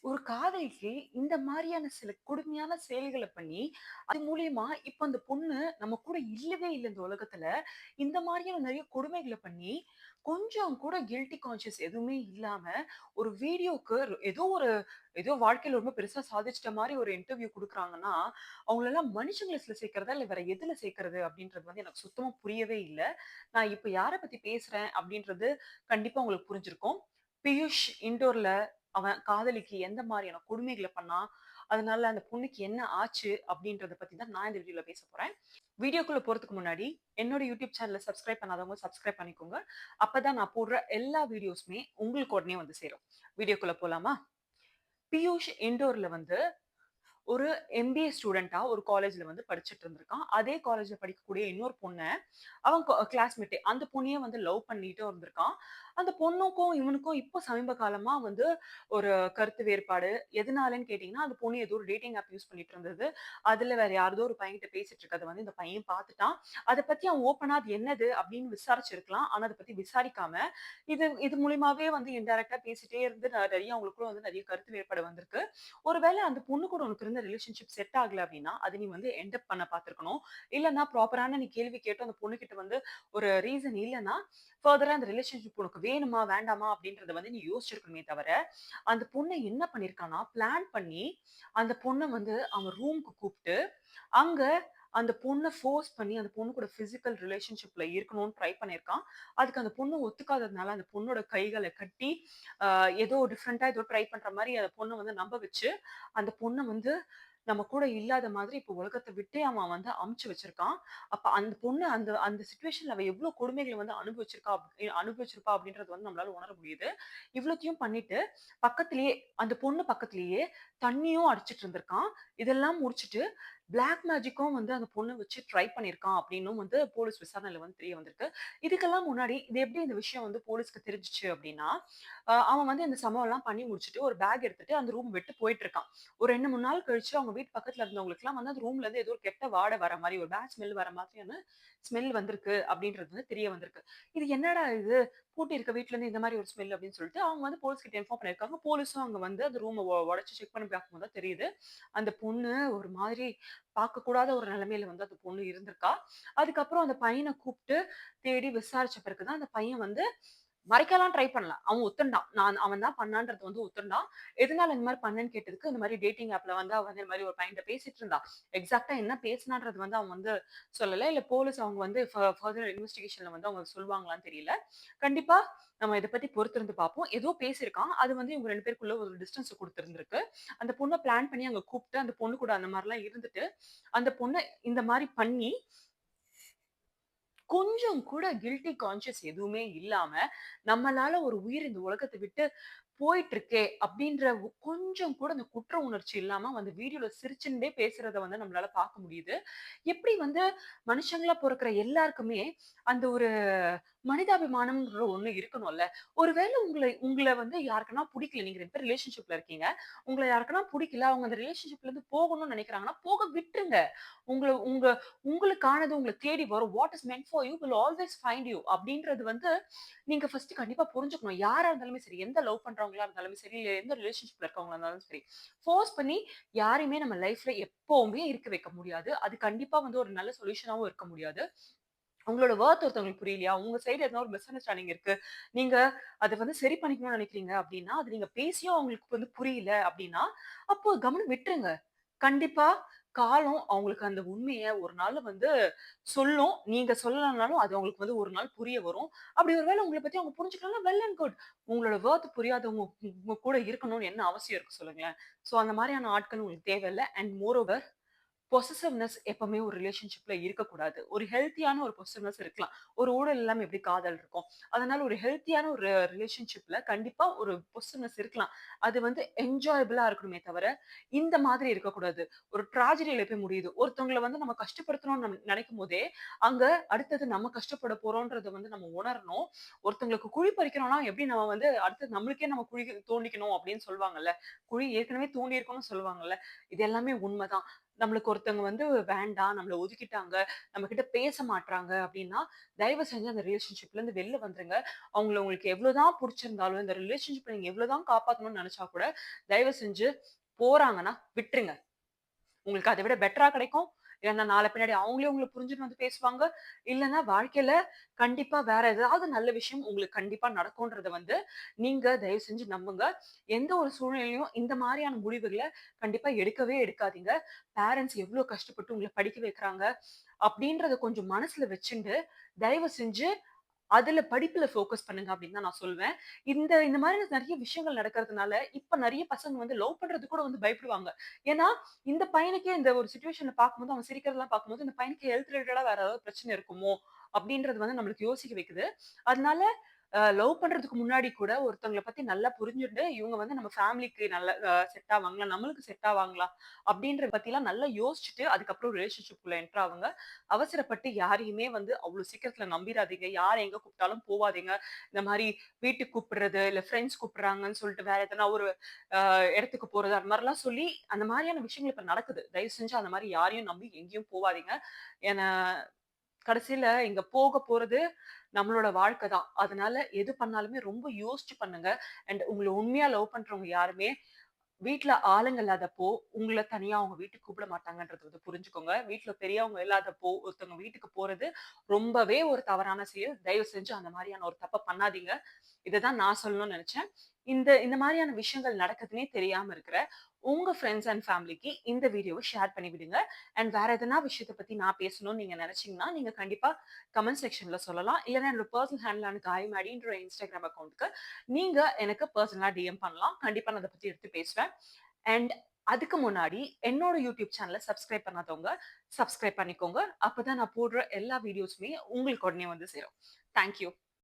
ஒரு காதலிக்கு இந்த மாரியான சில கொடுமையான செயல்கள பண்ணி, அது மூலியமா இப்ப அந்த பொண்ணு நம்ம கூட இல்லவே இல்ல இந்த உலகத்துல. இந்த மாரியான நெறைய கொடுமைகள பண்ணி, கொஞ்சம் கூட கில்டி கான்ஷியஸ் எதுவுமே இல்லாம, ஒரு வீடியோக்கு ஏதோ வாழ்க்கையில ரொம்ப பெருசா சாதிச்சுட்ட மாரி ஒரு இன்டர்வியூ குடுக்குறாங்கன்னா, அவங்களலாம் மனுஷங்க லிஸ்ட்ல சேர்க்கிறதா? இல்ல வேற எதுல சேர்க்கிறது? அப்படின்றது வந்து எனக்கு சுத்தமா புரியவே இல்ல. நான் இப்ப யார பத்தி பேசுறேன் அப்படின்றது கண்டிப்பா உங்களுக்கு புரிஞ்சிருக்கும். பியூஷ் இண்டோர்ல அவன் காதலிக்கு எந்த மாரியான கொடுமைகள பண்ணான்? அதனால அந்த பொண்ணுக்கு என்ன ஆச்சு? அப்படின்றத பத்தி தான் நான் இந்த வீடியோல பேச போறேன். வீடியோக்குள்ள போறதுக்கு முன்னாடி என்னோட யூடியூப் சேனல சப்ஸ்கிரைப் பண்ணாதவங்க சப்ஸ்கிரைப் பண்ணிக்கோங்க. அப்பதான் நான் போடுற எல்லா வீடியோஸுமே உங்களுக்கு உடனே வந்து சேரும். வீடியோக்குள்ள போலாமா? பியூஷ் இண்டோர்ல வந்து ஒரு எம்பிஏ ஸ்டூடெண்ட்டா ஒரு காலேஜ்ல வந்து படிச்சுட்டு இருந்திருக்கான். அதே காலேஜ்ல படிக்கக்கூடிய இன்னொரு பொண்ண, அவன் கிளாஸ்மேட்டே. அந்த பொண்ணையே வந்து லவ் பண்ணிட்டு இருந்திருக்கான். அந்த பொண்ணுக்கும், இவனுக்கும் இப்போ சமீப காலமா வந்து ஒரு கருத்து வேறுபாடு. எதனாலன்னு கேட்டீங்கன்னா, அந்த பொண்ணு ஏதோ ஒரு டேட்டிங் ஆப் யூஸ் பண்ணிட்டு இருந்தது. அதுல வேற யாரோதோ ஒரு பையன்கிட்ட பேசிட்டு இருக்கறத வந்து இந்த பையன் பார்த்துட்டான். அத பத்தி அவன் ஓப்பனா அது என்னது அப்படின்னு விசாரிச்சிருக்கலாம். ஆனா அத பத்தி விசாரிக்காம, இது இது மூலியமாவே வந்து இன்டைரக்ட்டா பேசிட்டே இருந்து நெறைய அவங்களுக்குள்ள வந்து நெறைய கருத்து வேறுபாடு வந்திருக்கு. ஒருவேள அந்த பொண்ணு கூட உனக்கு இருந்த ரிலேஷன்ஷிப் செட் ஆகல அப்டின்னா, அத நீ வந்து எண்ட் அப் பண்ண பார்த்திருக்கணும். இல்லன்னா ப்ராப்பரான நீ கேள்வி கேட்டு அந்த பொண்ணுகிட்ட வந்து ஒரு ரீசன் இல்லன்னா, ஃபர்தரா அந்த ரிலேஷன்ஷிப் உனக்கு வேணுமா? வேண்டாமா? அப்டின்றத வந்து நீ யோசிச்சிருக்கணுமே தவிர, அந்த பொண்ணு என்ன பண்ணியிருக்கான்னா, பிளான் பண்ணி அந்த பொண்ண வந்து அவன் ரூம்க்கு கூப்ட்டு, அங்க அந்த பொண்ண ஃபோர்ஸ் பண்ணி அந்த பொண்ணு கூட பிசிக்கல் ரிலேஷன்ஷிப்ல இருக்கணும்னு ட்ரை பண்ணியிருக்கான். அதுக்கு அந்த பொண்ணு ஒத்துக்காததுனால அந்த பொண்ணோட கைகள கட்டி, அ ஏதோ டிஃபரண்டா ஏதோ ட்ரை பண்ற மாரி அந்த பொண்ண வந்து நம்ப வச்சு, அந்த பொண்ண வந்து நம்ம கூட இல்லாத மாதிரி இப்போ உலகத்த விட்டே அவன் வந்து அமுச்சு வச்சிருக்கான். அப்ப அந்த பொண்ணு அந்த அந்த சிச்சுவேஷன்ல அவ எவ்ளோ கொடுமைகள வந்து அனுபவிச்சிருப்பா அப்படின்றது வந்து நம்மளால உணர முடியுது. இவ்வளத்தையும் பண்ணிட்டு, பக்கத்திலேயே அந்த பொண்ணு பக்கத்திலேயே தண்ணியும் அடிச்சிட்டு இருந்திருக்கான். இதெல்லாம் முடிச்சுட்டு, பிளாக் மேஜிக்கும் வந்து அந்த பொண்ண வச்சு ட்ரை பண்ணியிருக்கான் அப்படின்னும் வந்து போலீஸ் விசாரணையில வந்து தெரிய வந்திருக்கு. இதுக்கெல்லாம் முன்னாடி இது எப்படி இந்த விஷயம் வந்து போலீஸ்க்கு தெரிஞ்சுச்சு அப்படின்னா, அவன் வந்து இந்த சம்பவம்லாம் பண்ணி முடிச்சுட்டு ஒரு பேக் எடுத்துட்டு அந்த ரூம் விட்டு போயிட்டு இருக்கான். ஒரு 2, 3 நாள் கழிச்சு அவங்க வீட்டு பக்கத்துல இருந்தவங்களுக்குலாம் வந்து அந்த ரூம்ல இருந்து ஏதோ ஒரு கெட்ட வாடை வர மாரி, ஒரு பேட் ஸ்மெல் வர மாதிரியான ஸ்மெல் வந்திருக்கு அப்படின்றது வந்து தெரிய வந்திருக்கு. இது என்னடா இது? பூட்டி இருக்க வீட்ல இருந்து இந்த மாரி ஒரு ஸ்மெல் அப்படின்னு சொல்லிட்டு அவங்க வந்து போலீஸ் கிட்ட இன்ஃபார்ம் பண்ணியிருக்காங்க. போலீஸும் அங்க வந்து அந்த ரூம உடைச்சு செக் பண்ணி பார்க்கும்போது தான் தெரியுது. அந்த பொண்ணு ஒரு மாதிரி பார்க்கக்கூடாத ஒரு நிலைமையில வந்து அந்த பொண்ணு இருந்திருக்கா. அதுக்கப்புறம் அந்த பையன கூப்ட்டு தேடி விசாரிச்ச பிறகு தான் அந்த பையன் வந்து மறைக்கலாம் ட்ரை பண்ணல. அவன் ஒத்துண்டான். அவன் தான் பண்ணான்றது வந்து ஒத்துண்டான். எதனால இந்த மாரி பண்ணேன்னு கேட்டதுக்கு, இந்த மாரி டேட்டிங் ஆப்ல வந்து அவ வந்து இந்த மாரி ஒரு பையன்ட்ட பேசிட்டு இருந்தா. எக்ஸாக்ட்டா என்ன பேசினான்றது வந்து அவன் வந்து சொல்லல. இல்ல போலீஸ் அவங்க வந்து ஃபர்தர் இன்வெஸ்டிகேஷன்ல வந்து அவங்க சொல்வாங்களான்னு தெரியல. கண்டிப்பா நம்ம இத பத்தி பொறுத்திருந்து பார்ப்போம். ஏதோ பேசியிருக்கான். அது வந்து இவங்க 2 பேருக்குள்ள ஒரு டிஸ்டன்ஸ குடுத்திருந்திருக்கு. அந்த பொண்ண பிளான் பண்ணி அங்க கூப்ட்டு, அந்த பொண்ணு கூட அந்த மாரிலாம் இருந்துட்டு, அந்த பொண்ண இந்த மாரி பண்ணி கொஞ்சம் கூட கில்டி கான்ஷியஸ் எதுவுமே இல்லாம, நம்மளால ஒரு உயிர் இந்த உலகத்த விட்டு போயிட்டுருக்கே! அப்டின்ற கொஞ்சம் கூட அந்த குற்ற உணர்ச்சி இல்லாம அந்த வீடியோல சிரிச்சுண்டே பேசுறத வந்து நம்மளால பார்க்க முடியுது. எப்படி வந்து மனுஷங்களா பொறக்குற எல்லாருக்குமே அந்த ஒரு மனிதாபிமானம்ன்ற ஒண்ணு இருக்கணும்ல. ஒருவேள உங்கள உங்கள வந்து யாருக்குன்னா புடிக்கல. நீங்க 2 பேரும் ரிலேஷன்ஷிப்ல இருக்கீங்க. உங்கள யாருக்குன்னா புடிக்கல. அவங்க அந்த ரிலேஷன்ஷிப்ல இருந்து போகணும்னு நெனைக்கிறாங்கன்னா, போக விட்டுருங்க. உங்கள உங்க உங்களுக்கானது உங்கள தேடி வரும். What is meant for you will always find you அப்டின்றது வந்து நீங்க ஃபர்ஸ்ட் கண்டிப்பா புரிஞ்சுக்கணும். யாரா இருந்தாலுமே சரி, எந்த லவ் பண்றவங்களா இருந்தாலும் சரி, இல்ல எந்த ரிலேஷன்ஷிப்ல இருக்கவங்களா இருந்தாலும் சரி, ஃபோர்ஸ் பண்ணி யாரையுமே நம்ம லைஃப்ல எப்பவுமே இருக்க வைக்க முடியாது. அது கண்டிப்பா வந்து ஒரு நல்ல சொல்யூஷனாவும் இருக்க முடியாது. உங்களோட வொர்த் ஒருத்தவங்களுக்கு புரியலையா? உங்க சைடு எதனா ஒரு மிஸ் அண்டர்ஸ்டாண்டிங் இருக்கு. நீங்க அத வந்து சரி பண்ணிக்கணும்னு நெனைக்கிறீங்க அப்டின்னா, அது நீங்க பேசியும் அவங்களுக்கு வந்து புரியல அப்டின்னா, அப்போ கம்முனு விட்டுருங்க. கண்டிப்பா காலம் அவங்களுக்கு அந்த உண்மைய ஒரு நாள் வந்து சொல்லும். நீங்க சொல்லலனாலும் அது அவங்களுக்கு வந்து ஒரு நாள் புரிய வரும். அப்படி ஒரு வேள உங்கள பத்தி அவங்க புரிஞ்சுக்கலன்னா வெல் அண்ட் குட். உங்களோட வொர்த் புரியாதவங்க உங்க கூட இருக்கணும்னு என்ன அவசியம் இருக்கு சொல்லுங்களேன். சோ அந்த மாரியான ஆட்கள் உங்களுக்கு தேவையில்ல. அண்ட் மோரோவர் பொசெசிவ்னெஸ் எப்பவுமே ஒரு ரிலேஷன்ஷிப்ல இருக்கக்கூடாது. ஒரு ஹெல்த்தியான ஒரு பொசெசிவ்னெஸ் இருக்கலாம். ஒரு ஊடல் இல்லாம எப்படி காதல் இருக்கும். அதனால ஒரு ஹெல்த்தியான ஒரு ரிலேஷன்ஷிப்ல கண்டிப்பா ஒரு பொசெசிவ்னெஸ் இருக்கலாம். அது வந்து என்ஜாயபிளா இருக்கணுமே தவிர, இந்த மாதிரி இருக்கக்கூடாது. ஒரு ட்ராஜடில போய் முடியுது. ஒருத்தவங்கள வந்து நம்ம கஷ்டப்படுத்தணும்னு நெனைக்கும்போதே, அங்க அடுத்தது நம்ம கஷ்டப்பட போறோம்ன்றத வந்து நம்ம உணரணும். ஒருத்தவங்களுக்கு குழி பறிக்கிறோம்னா, எப்படி நம்ம வந்து அடுத்தது நம்மளுக்கே நம்ம குழி தோண்டிக்கணும் அப்படின்னு சொல்லுவாங்கல்ல. குழி ஏற்கனவே தோண்டி இருக்கணும்னு சொல்லுவாங்கல்ல. இது எல்லாமே உண்மதான். நம்மளுக்கு ஒருத்தவங்க வந்து வேண்டாம், நம்மள ஒதுக்கிட்டாங்க, நம்மகிட்ட பேச மாட்றாங்க அப்டின்னா, தயவு செஞ்சு அந்த ரிலேஷன்ஷிப்ல இருந்து வெளில வந்துருங்க. அவங்கள உங்களுக்கு எவ்வளோதான் புடிச்சிருந்தாலும், இந்த ரிலேஷன்ஷிப்ப நீங்க எவ்வளோதான் காப்பாத்தணும்னு நெனச்சா கூட, தயவு செஞ்சு போறாங்கன்னா விட்டுருங்க. உங்களுக்கு அத விட பெட்டரா கிடைக்கும். இல்லன்னா நாள பின்னாடி அவங்களே உங்கள புரிஞ்சுட்டு வந்து பேசுவாங்க. இல்லன்னா வாழ்க்கையில கண்டிப்பா வேற ஏதாவது நல்ல விஷயம் உங்களுக்கு கண்டிப்பா நடக்கும்ன்றத வந்து நீங்க தயவு செஞ்சு நம்புங்க. எந்த ஒரு சூழ்நிலையிலும் இந்த மாரியான முடிவுகள கண்டிப்பா எடுக்கவே எடுக்காதீங்க. பேரண்ட்ஸ் எவ்ளோ கஷ்டப்பட்டு உங்கள படிக்க வைக்கிறாங்க அப்டின்றத கொஞ்சம் மனசுல வச்சுண்டு, தயவு செஞ்சு அதுல படிப்புல ஃபோக்கஸ் பண்ணுங்க அப்படின்னு தான் நான் சொல்வேன். இந்த மாரி நெறைய விஷயங்கள் நடக்கிறதுனால, இப்ப நெறைய பசங்க வந்து லவ் பண்றதுக்கு கூட வந்து பயப்படுவாங்க. ஏன்னா, இந்த பையனுக்கே இந்த ஒரு சிச்சுவேஷன்ல பார்க்கும்போது, அவன் சிரிக்கிறதெல்லாம் பார்க்கும்போது, இந்த பையனுக்கு ஹெல்த் ரிலேட்டடா வேற ஏதாவது பிரச்சனை இருக்குமோ? அப்படின்றது வந்து நம்மளுக்கு யோசிக்க வைக்குது. அதனால லவ் பண்றதுக்கு முன்னாடி கூட ஒருத்தவங்கள பத்தி நல்லா புரிஞ்சுண்டு, இவங்க வந்து நம்ம ஃபேமிலிக்கு நல்ல செட் ஆவாங்களா? நம்மளுக்கு செட் ஆவாங்களா? அப்படின்றத பத்திலாம் நல்லா யோசிச்சுட்டு, அதுக்கப்புறம் ரிலேஷன்ஷிப் குள்ள என்டர் ஆவுங்க. அவசரப்பட்டு யாரையுமே வந்து அவ்ளோ சீக்கிரத்துல நம்பிராதீங்க. யார் எங்க கூப்பிட்டாலும் போவாதீங்க. இந்த மாரி வீட்டுக்கு கூப்பிடுறது, இல்ல ஃப்ரெண்ட்ஸ் கூப்பிடுறாங்கன்னு சொல்லிட்டு வேற எதனா ஒரு அ இடத்துக்கு போறது, அந்த மாரிலாம் சொல்லி அந்த மாரியான விஷயங்கள் இப்ப நடக்குது. தயவு செஞ்சு அந்த மாரி யாரையும் நம்பி எங்கேயும் போவாதீங்க. ஏன்னா கடைசில இங்க போக போறது நம்மளோட வாழ்க்கை தான். அதனால எது பண்ணாலுமே ரொம்ப யோசிச்சு பண்ணுங்க. அண்ட் உங்கள உண்மையா லவ் பண்றவங்க யாருமே வீட்ல ஆளுங்க இல்லாதப்போ, உங்கள தனியா அவங்க வீட்டுக்கு கூப்பிட மாட்டாங்கன்றத வந்து புரிஞ்சுக்கோங்க. வீட்ல பெரியவங்க இல்லாதப்போ, ஒருத்தவங்க வீட்டுக்கு போறது ரொம்பவே ஒரு தவறான செயல். தயவு செஞ்சு அந்த மாரியான ஒரு தப்ப பண்ணாதீங்க. இததான் நான் சொல்லணும்னு நெனச்சேன். இந்த இந்த மாரியான விஷயங்கள் நடக்குதுன்னே தெரியாம இருக்கிற உங்க ஃப்ரெண்ட்ஸ் அண்ட் ஃபேமிலிக்கு இந்த வீடியோவ ஷேர் பண்ணி விடுங்க. அண்ட் வேற எதனா விஷயத்த பத்தி நான் பேசணும்னு நீங்க நெனச்சீங்கன்னா, நீங்க கண்டிப்பா கமெண்ட் செக்ஷன்ல சொல்லலாம். இல்லன்னா என்னோட பெர்சனல் ஹேண்டிலான காயமாடின்ற இன்ஸ்டாகிராம் அக்கவுண்ட்க்கு நீங்க எனக்கு பெர்சனலா டிஎம் பண்ணலாம். கண்டிப்பா நான் அத பத்தி எடுத்து பேசுவேன். அண்ட் அதுக்கு முன்னாடி என்னோட யூடியூப் சேனல சப்ஸ்கிரைப் பண்ணாதவங்க, சப்ஸ்கிரைப் பண்ணிக்கோங்க. அப்பதான் நான் போடுற எல்லா வீடியோஸுமே உங்களுக்கு உடனே வந்து சேரும். Thank you.